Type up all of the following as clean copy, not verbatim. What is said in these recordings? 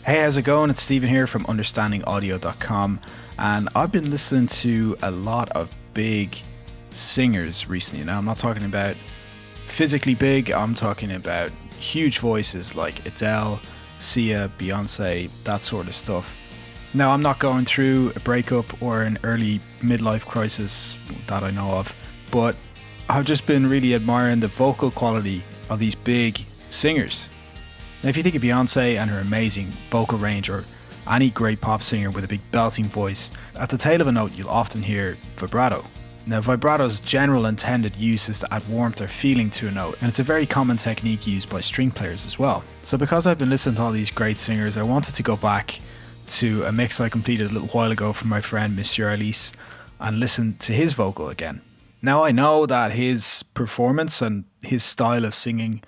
Hey, how's it going? It's Stephen here from understandingaudio.com, and I've been listening to a lot of big singers recently. Now, I'm not talking about physically big, I'm talking about huge voices like Adele, Sia, Beyonce, that sort of stuff. Now, I'm not going through a breakup or an early midlife crisis that I know of, but I've just been really admiring the vocal quality of these big singers. Now, if you think of Beyonce and her amazing vocal range, or any great pop singer with a big belting voice, at the tail of a note you'll often hear vibrato. Now, vibrato's general intended use is to add warmth or feeling to a note, and it's a very common technique used by string players as well. So because I've been listening to all these great singers, I wanted to go back to a mix I completed a little while ago from my friend Monsieur Alice and listen to his vocal again. Now, I know that his performance and his style of singing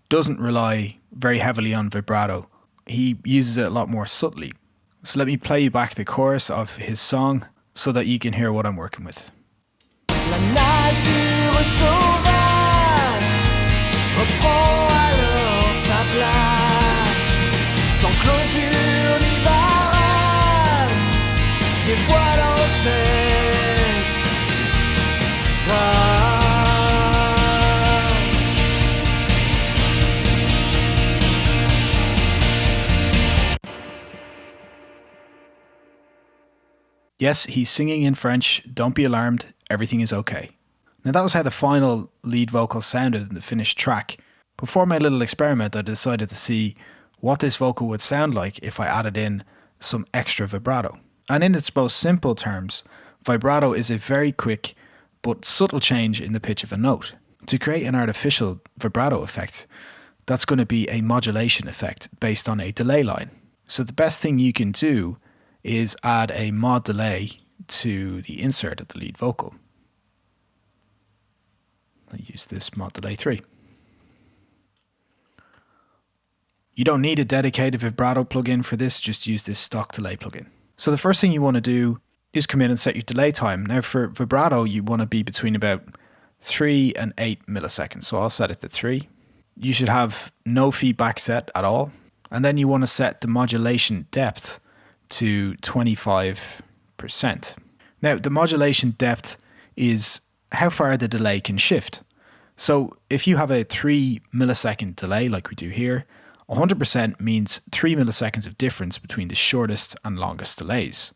doesn't rely very heavily on vibrato. He uses it a lot more subtly. So let me play you back the chorus of his song so that you can hear what I'm working with. La nature sauvage reprend alors sa place, sans clôture ni barrage, dévoilant cette grâce. Yes, he's singing in French. Don't be alarmed. Everything is okay. Now, that was how the final lead vocal sounded in the finished track. Before my little experiment, I decided to see what this vocal would sound like if I added in some extra vibrato. And in its most simple terms, vibrato is a very quick but subtle change in the pitch of a note. To create an artificial vibrato effect, that's going to be a modulation effect based on a delay line. So the best thing you can do is add a mod delay to the insert of the lead vocal. I use this mod delay 3. You don't need a dedicated vibrato plugin for this, just use this stock delay plugin. So the first thing you want to do is come in and set your delay time. Now, for vibrato, you want to be between about 3 and 8 milliseconds. So I'll set it to 3. You should have no feedback set at all. And then you want to set the modulation depth to 25%. Now, the modulation depth is how far the delay can shift. So if you have a 3 millisecond delay like we do here, 100% means 3 milliseconds of difference between the shortest and longest delays.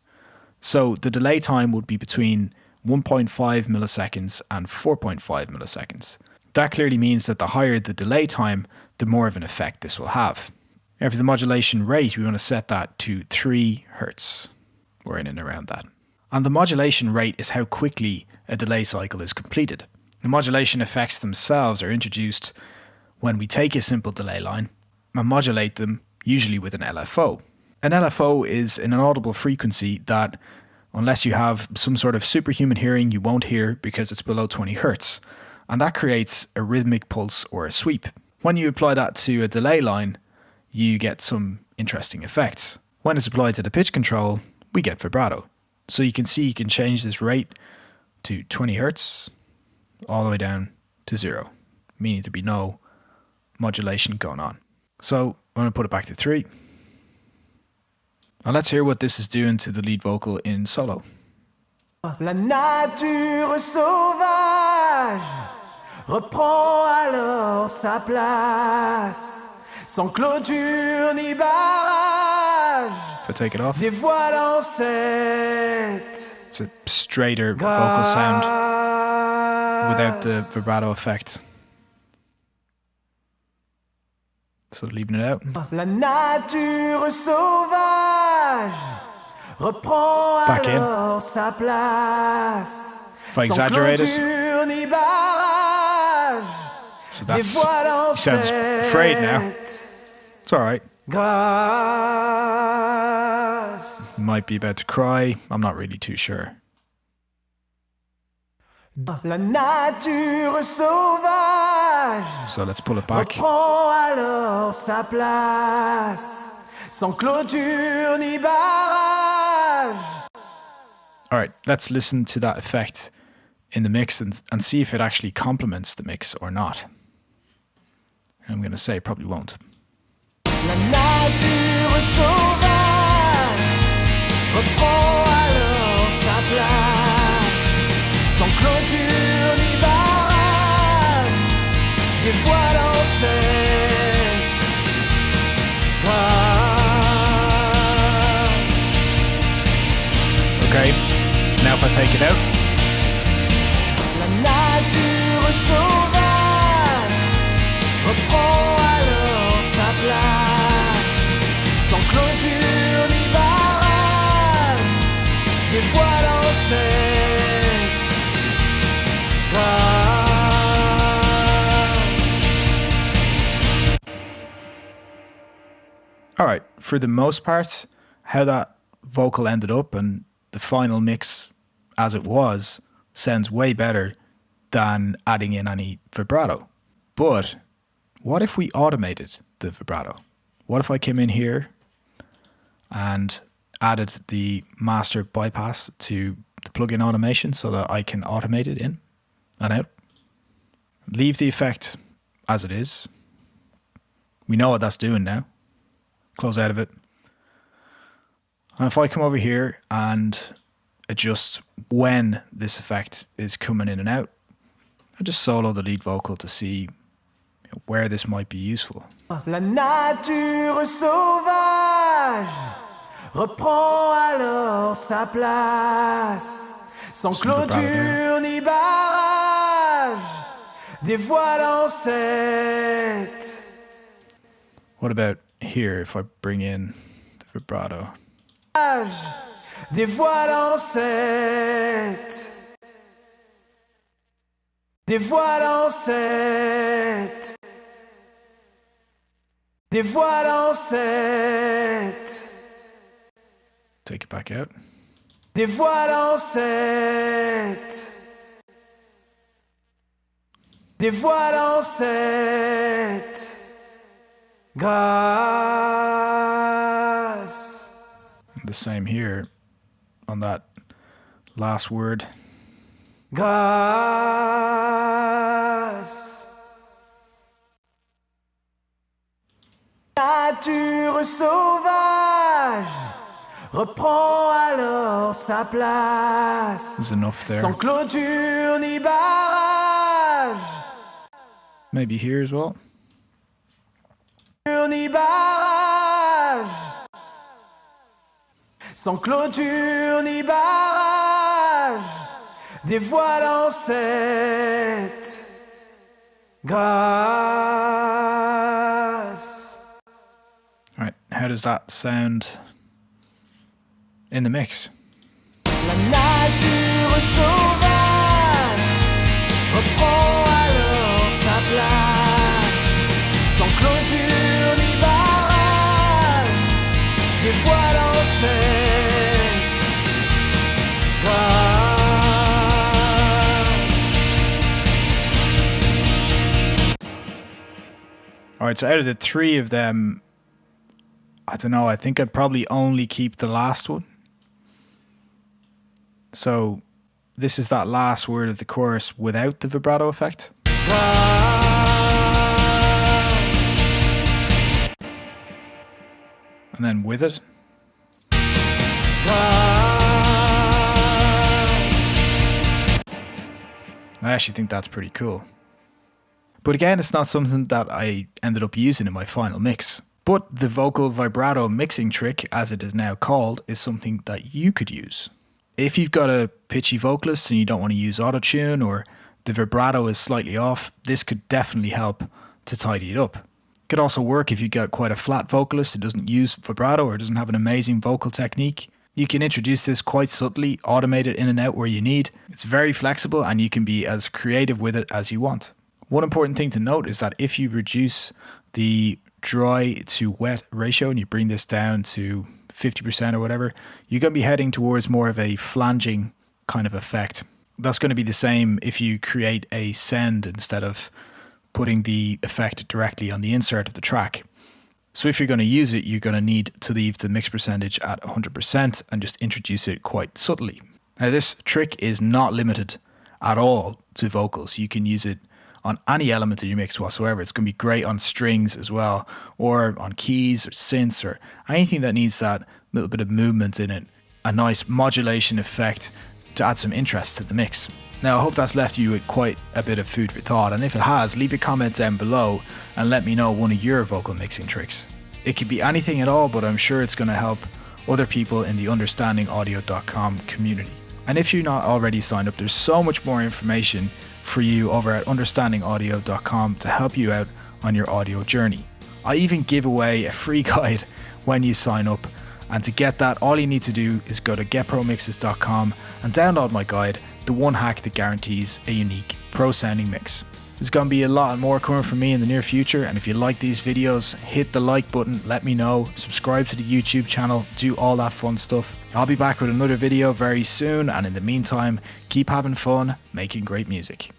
So the delay time would be between 1.5 milliseconds and 4.5 milliseconds. That clearly means that the higher the delay time, the more of an effect this will have. Now, for the modulation rate, we want to set that to 3 Hertz. We're in and around that. And the modulation rate is how quickly a delay cycle is completed. The modulation effects themselves are introduced when we take a simple delay line and modulate them, usually with an LFO. An LFO is an inaudible frequency that, unless you have some sort of superhuman hearing, you won't hear because it's below 20 Hertz. And that creates a rhythmic pulse or a sweep. When you apply that to a delay line, you get some interesting effects. When it's applied to the pitch control, we get vibrato. So you can see you can change this rate to 20 Hertz all the way down to 0, meaning there'd be no modulation going on. So I'm going to put it back to 3. Now let's hear what this is doing to the lead vocal in solo. La nature sauvage reprend alors sa place, sans clôture ni barrage, If I take it off, dévoilant cette it's a straighter vocal sound without the vibrato effect. So leaving it out. La nature sauvage reprend Back in. alors sa place, If I exaggerate it, clôture ni barrage, so that's, dévoilant he sounds afraid now. cette It's alright. grâce. Might be about to cry. I'm not really too sure. La nature sauvage So let's pull it back. reprend alors sa place, sans clôture ni barrage. Alright, let's listen to that effect in the mix and see if it actually complements the mix or not. I'm going to say it probably won't. La nature sauvage take it out. La nature sauvage reprend alors sa place, sans clôture ni barrage, dévoilant cette grâce. Alright, for the most part, how that vocal ended up and the final mix as it was sounds way better than adding in any vibrato. But what if we automated the vibrato? What if I came in here and added the master bypass to the plugin automation so that I can automate it in and out? Leave the effect as it is. We know what that's doing now. Close out of it. And if I come over here and adjust when this effect is coming in and out, I just solo the lead vocal to see where this might be useful. La nature sauvage reprend alors sa place, sans clôture ni barrage, dévoilant cette. What about here if I bring in the vibrato? Dévoilant cette. Dévoilant cette. Dévoilant cette. Take it back out. Dévoilant cette. Dévoilant cette. Grâce. The same here on that last word. Grâce. Nature sauvage reprend alors sa place, There's enough there. sans clôture ni barrage, Maybe here as well. ni barrage, sans clôture ni barrage, dévoilant cette grâce. All right, how does that sound in the mix? La nature sauvage reprend alors sa place, sans clôture ni barrage, dévoilant cette grâce. All right, so out of the three of them, I don't know, I think I'd probably only keep the last one. So this is that last word of the chorus without the vibrato effect. And then with it. I actually think that's pretty cool. But again, it's not something that I ended up using in my final mix. But the vocal vibrato mixing trick, as it is now called, is something that you could use. If you've got a pitchy vocalist and you don't want to use autotune or the vibrato is slightly off, this could definitely help to tidy it up. It could also work if you've got quite a flat vocalist who doesn't use vibrato or doesn't have an amazing vocal technique. You can introduce this quite subtly, automate it in and out where you need. It's very flexible and you can be as creative with it as you want. One important thing to note is that if you reduce the dry to wet ratio and you bring this down to 50% or whatever, you're going to be heading towards more of a flanging kind of effect. That's going to be the same if you create a send instead of putting the effect directly on the insert of the track. So if you're going to use it, you're going to need to leave the mix percentage at 100% and just introduce it quite subtly. Now this trick is not limited at all to vocals. You can use it on any element of your mix whatsoever. It's going to be great on strings as well, or on keys or synths or anything that needs that little bit of movement in it. A nice modulation effect to add some interest to the mix. Now I hope that's left you with quite a bit of food for thought, and if it has, leave a comment down below and let me know one of your vocal mixing tricks. It could be anything at all, but I'm sure it's going to help other people in the understandingaudio.com community. And if you're not already signed up, there's so much more information for you over at understandingaudio.com to help you out on your audio journey. I even give away a free guide when you sign up. And to get that, all you need to do is go to getpromixes.com and download my guide, the one hack that guarantees a unique pro sounding mix. There's going to be a lot more coming from me in the near future, and if you like these videos, hit the like button, let me know, subscribe to the YouTube channel, do all that fun stuff. I'll be back with another video very soon, and in the meantime, keep having fun making great music.